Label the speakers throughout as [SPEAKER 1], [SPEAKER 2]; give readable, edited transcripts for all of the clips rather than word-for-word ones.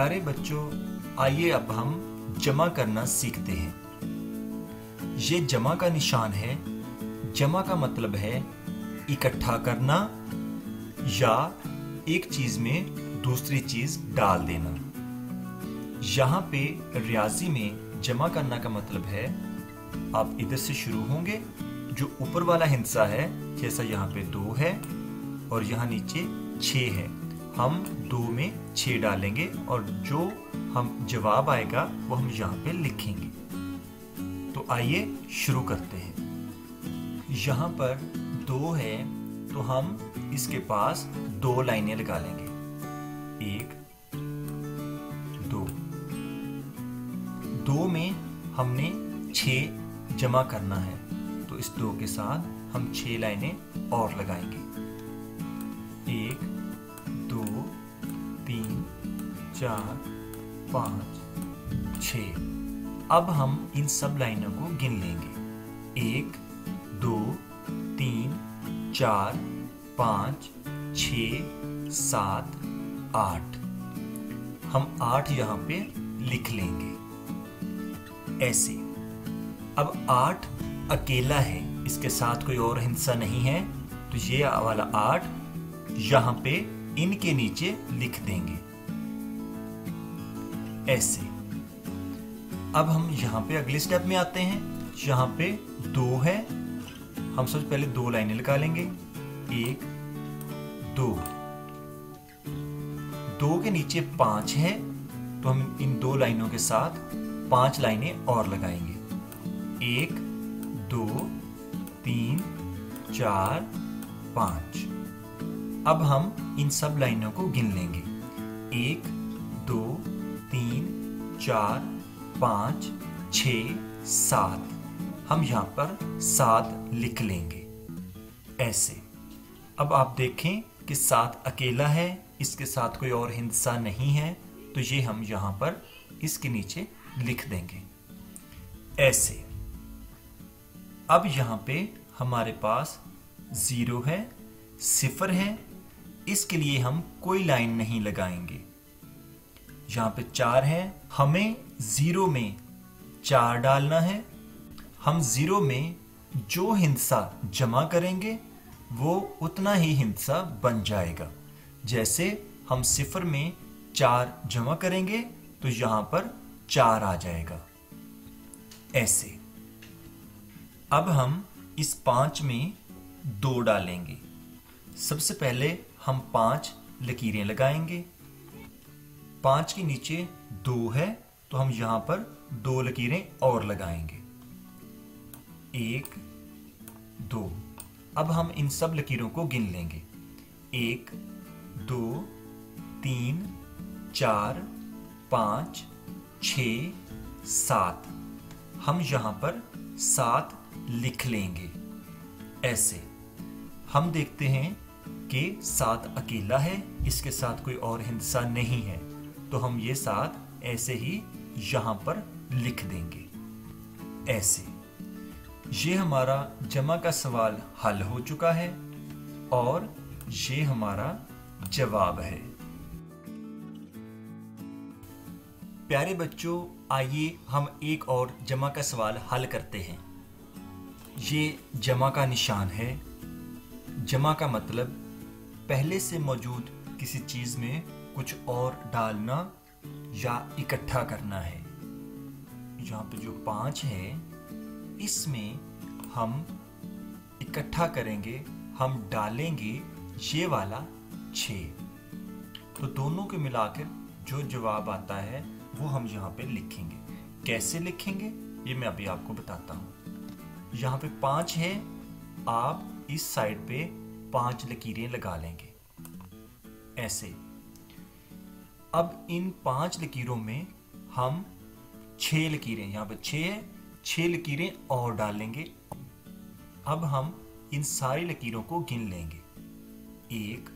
[SPEAKER 1] प्यारे बच्चों, आइए अब हम जमा करना सीखते हैं। ये जमा का निशान है। जमा का मतलब है इकट्ठा करना या एक चीज में दूसरी चीज डाल देना। यहाँ पे रियाजी में जमा करना का मतलब है आप इधर से शुरू होंगे, जो ऊपर वाला हिस्सा है जैसा यहाँ पे 2 है और यहाँ नीचे 6 है, हम 2 में 6 डालेंगे और जो हम जवाब आएगा वो हम यहाँ पे लिखेंगे। तो आइए शुरू करते हैं। यहाँ पर 2 है तो हम इसके पास 2 लाइनें लगा लेंगे। 1 2 2 में हमने 6 जमा करना है, तो इस 2 के साथ हम 6 लाइनें और लगाएंगे। 1 2 3 4 5 6। अब हम इन सब लाइनों को गिन लेंगे। 1 2 3 4 5 6 7 8। हम 8 यहाँ पे लिख लेंगे ऐसे। अब 8 अकेला है, इसके साथ कोई और हिस्सा नहीं है, तो ये वाला 8 यहाँ पे इनके नीचे लिख देंगे ऐसे। अब हम यहाँ पे अगले स्टेप में आते हैं। यहाँ पे 2 है, हम सबसे पहले 2 लाइनें लगा लेंगे। 1 2 2 के नीचे 5 है, तो हम इन 2 लाइनों के साथ 5 लाइनें और लगाएंगे। 1 2 3 4 5। अब हम इन सब लाइनों को गिन लेंगे। 1 2 3 4 5 6 7। हम यहाँ पर 7 लिख लेंगे ऐसे। अब आप देखें कि 7 अकेला है, इसके साथ कोई और हिस्सा नहीं है, तो ये हम यहाँ पर इसके नीचे लिख देंगे ऐसे। अब यहाँ पे हमारे पास 0 है, 0 है, इसके लिए हम कोई लाइन नहीं लगाएंगे। यहाँ पे 4 है, हमें 0 में 4 डालना है। हम 0 में जो हिस्सा जमा करेंगे वो उतना ही हिस्सा बन जाएगा। जैसे हम 0 में 4 जमा करेंगे तो यहाँ पर 4 आ जाएगा ऐसे। अब हम इस 5 में 2 डालेंगे। सबसे पहले हम 5 लकीरें लगाएंगे। 5 के नीचे 2 है, तो हम यहाँ पर 2 लकीरें और लगाएंगे। 1 2। अब हम इन सब लकीरों को गिन लेंगे। 1 2 3 4 5 6 7। हम यहाँ पर 7 लिख लेंगे ऐसे। हम देखते हैं कि 7 अकेला है, इसके साथ कोई और हिस्सा नहीं है, तो हम ये 7 ऐसे ही यहाँ पर लिख देंगे ऐसे। ये हमारा जमा का सवाल हल हो चुका है और ये हमारा जवाब है। प्यारे बच्चों, आइए हम एक और जमा का सवाल हल करते हैं। ये जमा का निशान है। जमा का मतलब पहले से मौजूद किसी चीज में कुछ और डालना या इकट्ठा करना है। यहाँ पे जो 5 है, इसमें हम इकट्ठा करेंगे, हम डालेंगे ये वाला 6। तो दोनों के मिलाकर जो जवाब आता है वो हम यहाँ पे लिखेंगे। कैसे लिखेंगे ये मैं अभी आपको बताता हूँ। यहाँ पे 5 है, आप इस साइड पे 5 लकीरें लगा लेंगे ऐसे। अब इन 5 लकीरों में हम 6 लकीरें, यहाँ पे 6 है, 6 लकीरें और डालेंगे। अब हम इन सारी लकीरों को गिन लेंगे। 1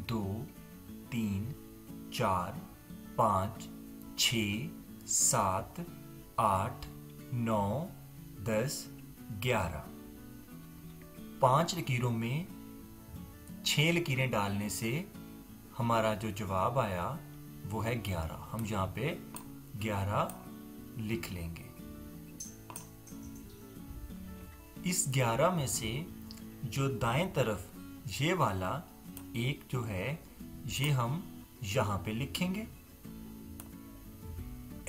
[SPEAKER 1] 2 3 4 5 6 7 8 9 10 11। 5 लकीरों में 6 लकीरें डालने से हमारा जो जवाब आया वो है 11। हम यहाँ पे 11 लिख लेंगे। इस 11 में से जो दाएं तरफ ये वाला एक जो है ये हम यहाँ पे लिखेंगे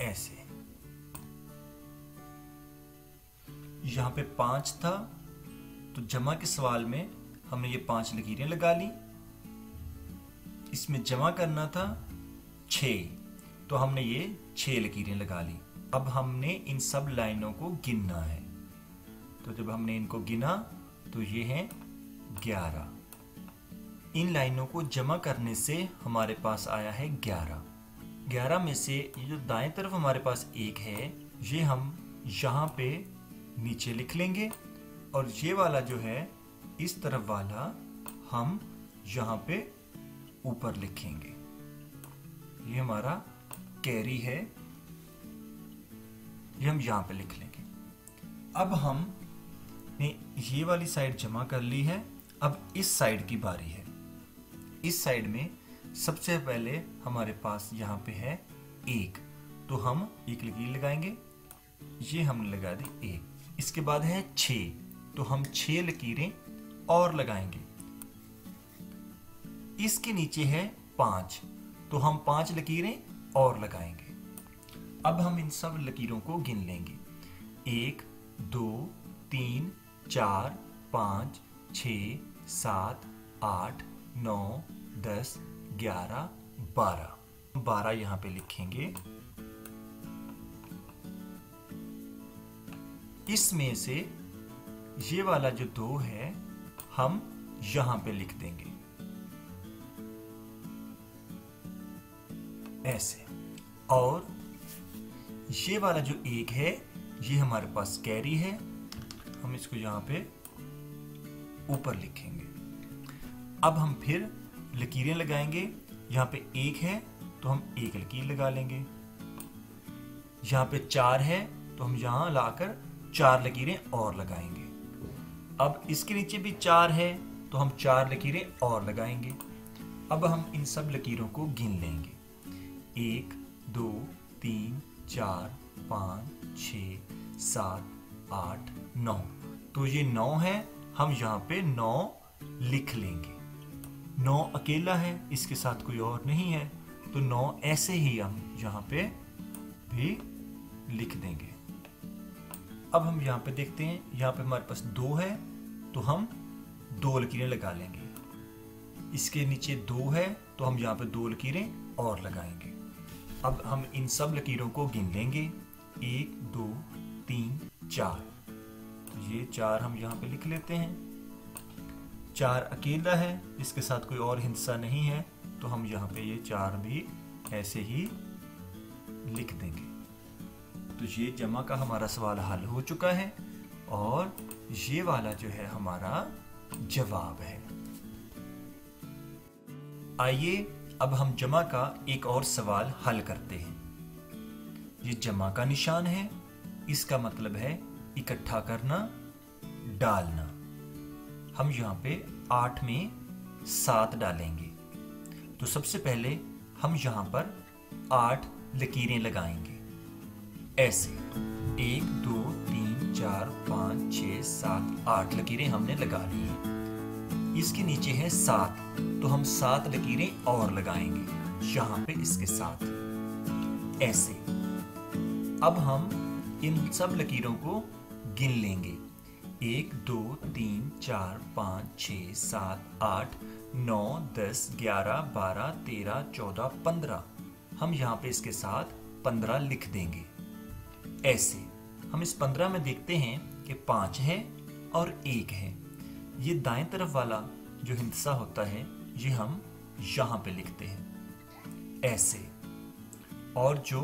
[SPEAKER 1] ऐसे। यहाँ पे 5 था तो जमा के सवाल में हमने ये 5 लकीरें लगा ली। इसमें जमा करना था 6 तो हमने ये 6 लकीरें लगा ली। अब हमने इन सब लाइनों को गिनना है। तो जब हमने इनको गिना तो ये हैं 11। इन लाइनों को जमा करने से हमारे पास आया है 11। 11 में से ये जो दाएं तरफ हमारे पास एक है ये हम यहाँ पे नीचे लिख लेंगे और ये वाला जो है इस तरफ वाला हम यहाँ पे ऊपर लिखेंगे। ये हमारा कैरी है, ये हम यहाँ पे लिख लेंगे। अब हमने ये वाली साइड जमा कर ली है। अब इस साइड की बारी है। इस साइड में सबसे पहले हमारे पास यहाँ पे है 1 तो हम एक लकीर लगाएंगे। ये हमने लगा दी 1। इसके बाद है 6 तो हम 6 लकीरें और लगाएंगे। इसके नीचे है 5 तो हम 5 लकीरें और लगाएंगे। अब हम इन सब लकीरों को गिन लेंगे। 1 2 3 4 5 6 7 8 9 10 11 12 यहाँ पे लिखेंगे। इसमें से ये वाला जो 2 है हम यहाँ पे लिख देंगे ऐसे। और ये वाला जो 1 है ये हमारे पास कैरी है, हम इसको यहाँ पे ऊपर लिखेंगे। अब हम फिर लकीरें लगाएंगे। यहाँ पे 1 है तो हम 1 लकीर लगा लेंगे। यहाँ पे 4 है तो हम यहाँ लाकर 4 लकीरें और लगाएंगे। अब इसके नीचे भी 4 है तो हम 4 लकीरें और लगाएंगे। अब हम इन सब लकीरों को गिन लेंगे। 1 2 3 4 5 6 7 8 9 तो ये 9 है, हम यहाँ पे 9 लिख लेंगे। 9 अकेला है, इसके साथ कोई और नहीं है तो 9 ऐसे ही हम यहाँ पे भी लिख देंगे। अब हम यहाँ पे देखते हैं, यहाँ पे हमारे पास 2 है तो हम 2 लकीरें लगा लेंगे। इसके नीचे 2 है तो हम यहाँ पे 2 लकीरें और लगाएंगे। अब हम इन सब लकीरों को गिन लेंगे। 1 2 3 4 तो ये 4 हम यहाँ पे लिख लेते हैं। 4 अकेला है, इसके साथ कोई और हिस्सा नहीं है तो हम यहाँ पे ये 4 भी ऐसे ही लिख देंगे। तो ये जमा का हमारा सवाल हल हो चुका है और ये वाला जो है हमारा जवाब है। आइए अब हम जमा का एक और सवाल हल करते हैं। ये जमा का निशान है, इसका मतलब है इकट्ठा करना, डालना। हम यहाँ पे 8 में 7 डालेंगे तो सबसे पहले हम यहाँ पर 8 लकीरें लगाएंगे ऐसे। 1 2 3 4 5 6 7 8 लकीरें हमने लगा ली हैं। इसके नीचे है 7 तो हम 7 लकीरें और लगाएंगे यहाँ पे इसके साथ ऐसे। अब हम इन सब लकीरों को गिन लेंगे। 1 2 3 4 5 6 7 8 9 10 11 12 13 14 15 हम यहाँ पे इसके साथ 15 लिख देंगे ऐसे। हम इस 15 में देखते हैं कि 5 है और 1 है। ये दाएं तरफ वाला जो हिस्सा होता है ये हम यहाँ पे लिखते हैं ऐसे। और जो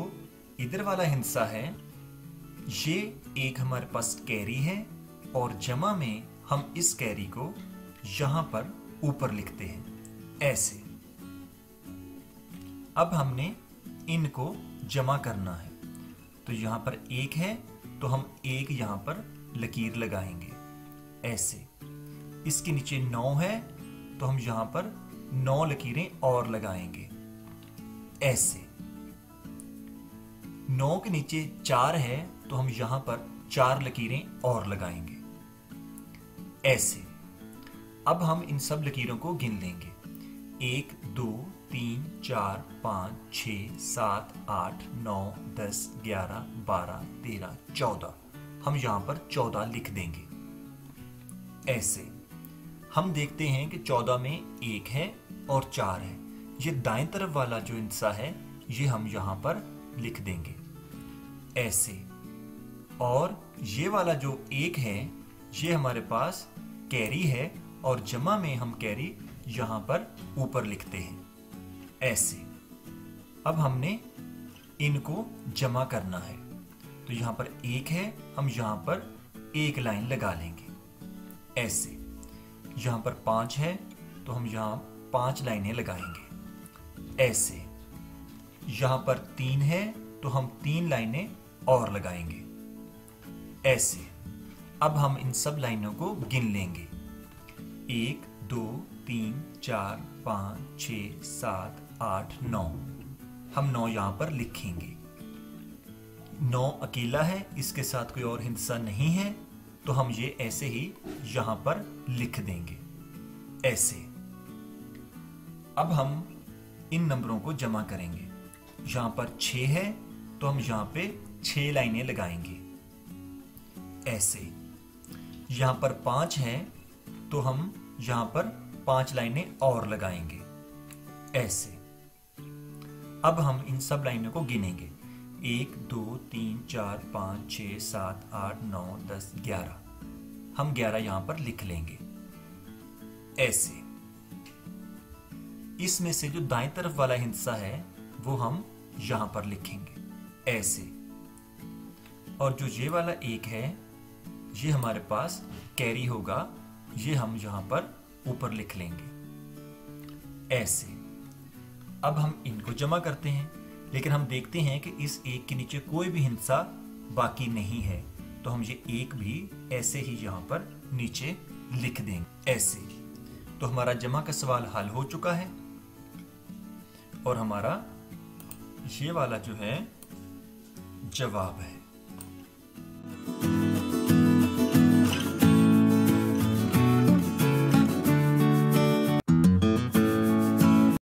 [SPEAKER 1] इधर वाला हिस्सा है ये एक हमारे पास कैरी है और जमा में हम इस कैरी को यहाँ पर ऊपर लिखते हैं ऐसे। अब हमने इनको जमा करना है तो यहाँ पर 1 है तो हम 1 यहाँ पर लकीर लगाएंगे ऐसे। इसके नीचे 9 है तो हम यहाँ पर 9 लकीरें और लगाएंगे ऐसे। 9 के नीचे 4 है तो हम यहां पर 4 लकीरें और लगाएंगे, ऐसे। अब हम इन सब लकीरों को गिन लेंगे। 1 2 3 4 5 6 7 8 9 10 11 12 13 14। हम यहां पर 14 लिख देंगे, ऐसे। हम देखते हैं कि 14 में 1 है और 4 है। ये दाएं तरफ वाला जो हिस्सा है ये हम यहां पर लिख देंगे, ऐसे। और ये वाला जो 1 है ये हमारे पास कैरी है और जमा में हम कैरी यहां पर ऊपर लिखते हैं, ऐसे। अब हमने इनको जमा करना है तो यहां पर 1 है, हम यहां पर एक लाइन लगा लेंगे, ऐसे। यहां पर 5 है तो हम यहां 5 लाइनें लगाएंगे, ऐसे। यहां पर 3 है तो हम 3 लाइनें और लगाएंगे, ऐसे। अब हम इन सब लाइनों को गिन लेंगे। 1 2 3 4 5 6 7 8 9। हम 9 यहां पर लिखेंगे। 9 अकेला है, इसके साथ कोई और हिस्सा नहीं है तो हम ये ऐसे ही यहां पर लिख देंगे, ऐसे। अब हम इन नंबरों को जमा करेंगे। यहां पर 6 है तो हम यहां पे 6 लाइनें लगाएंगे, ऐसे। यहां पर 5 है तो हम यहां पर 5 लाइनें और लगाएंगे, ऐसे। अब हम इन सब लाइनों को गिनेंगे। 1 2 3 4 5 6 7 8 9 10 11। हम 11 यहां पर लिख लेंगे, ऐसे। इसमें से जो दाएं तरफ वाला हिस्सा है वो हम यहां पर लिखेंगे, ऐसे। और जो ये वाला 1 है ये हमारे पास कैरी होगा, ये हम यहां पर ऊपर लिख लेंगे, ऐसे। अब हम इनको जमा करते हैं, लेकिन हम देखते हैं कि इस 1 के नीचे कोई भी हिस्सा बाकी नहीं है तो हम ये 1 भी ऐसे ही यहां पर नीचे लिख देंगे, ऐसे। तो हमारा जमा का सवाल हल हो चुका है और हमारा ये वाला जो है जवाब है।